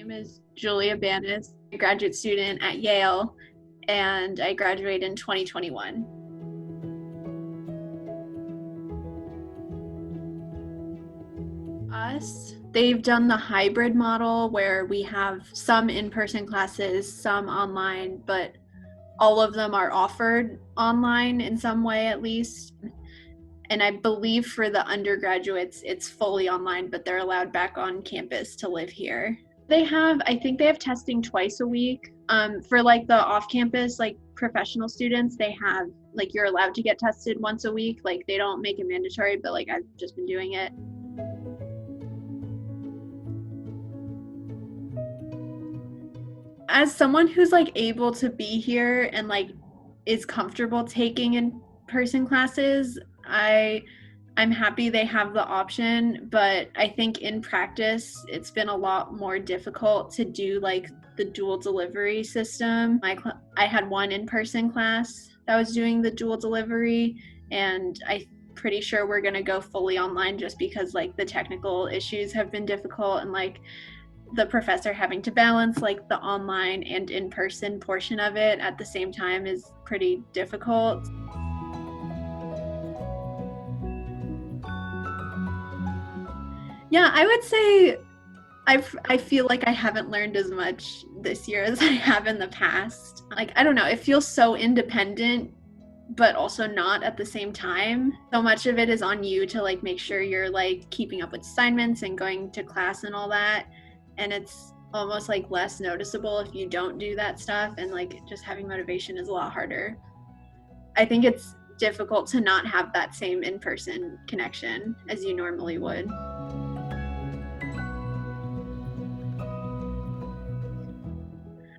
name is Julia Banas, a graduate student at Yale, and I graduated in 2021. They've done the hybrid model where we have some in-person classes, some online, but all of them are offered online in some way at least. And I believe for the undergraduates, it's fully online, but they're allowed back on campus to live here. I think they have testing twice a week. For like the off-campus, like professional students, they have, like, you're allowed to get tested once a week. Like, they don't make it mandatory, but like I've just been doing it. As someone who's like able to be here and like is comfortable taking in-person classes, I'm happy they have the option, but I think in practice it's been a lot more difficult to do like the dual delivery system. I had one in-person class that was doing the dual delivery, and I'm pretty sure we're going to go fully online just because like the technical issues have been difficult, and like the professor having to balance like the online and in-person portion of it at the same time is pretty difficult. Yeah, I would say I feel like I haven't learned as much this year as I have in the past. Like, I don't know, it feels so independent, but also not at the same time. So much of it is on you to like make sure you're like keeping up with assignments and going to class and all that. And it's almost like less noticeable if you don't do that stuff, and like just having motivation is a lot harder. I think it's difficult to not have that same in-person connection as you normally would.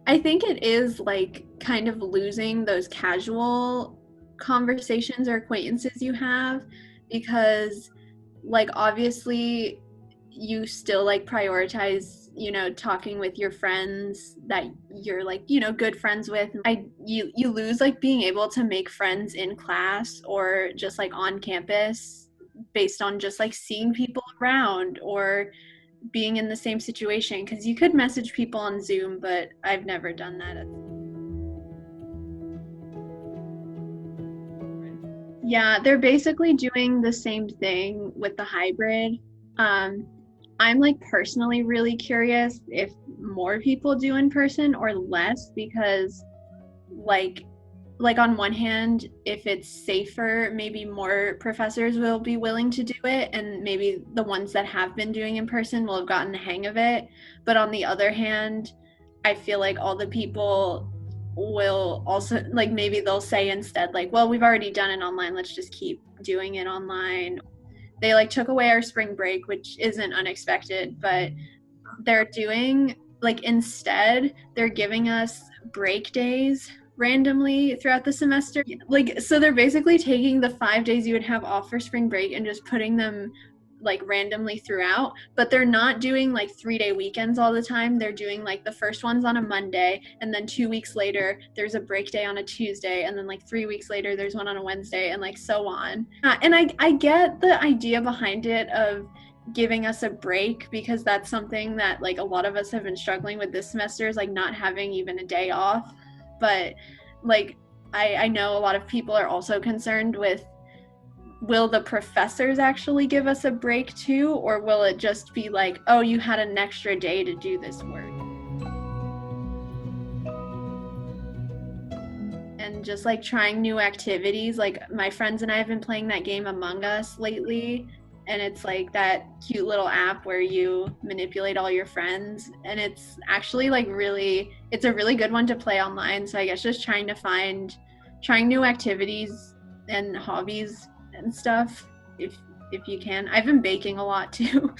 I think it is like kind of losing those casual conversations or acquaintances you have, because like obviously you still like prioritize, talking with your friends that you're like, good friends with. You lose like being able to make friends in class or just like on campus based on just like seeing people around or being in the same situation, because you could message people on Zoom, but I've never done that. Yeah, they're basically doing the same thing with the hybrid. I'm like personally really curious if more people do in person or less, because like on one hand, if it's safer, maybe more professors will be willing to do it, and maybe the ones that have been doing in person will have gotten the hang of it. But on the other hand, I feel like all the people will also, like, maybe they'll say instead, like, well, we've already done it online, let's just keep doing it online. They like took away our spring break, which isn't unexpected, but they're doing like, instead they're giving us break days randomly throughout the semester. Like, so they're basically taking the 5 days you would have off for spring break and just putting them like randomly throughout, but they're not doing like 3-day weekends all the time. They're doing like the first one's on a Monday, and then 2 weeks later there's a break day on a Tuesday, and then like 3 weeks later there's one on a Wednesday, and like so on. And I get the idea behind it of giving us a break, because that's something that like a lot of us have been struggling with this semester, is like not having even a day off. But like I know a lot of people are also concerned with, will the professors actually give us a break too, or will it just be like, oh, you had an extra day to do this work? And just like trying new activities. Like, my friends and I have been playing that game Among Us lately, and it's like that cute little app where you manipulate all your friends, and it's actually like it's a really good one to play online. So I guess just trying new activities and hobbies and stuff, if you can. I've been baking a lot too.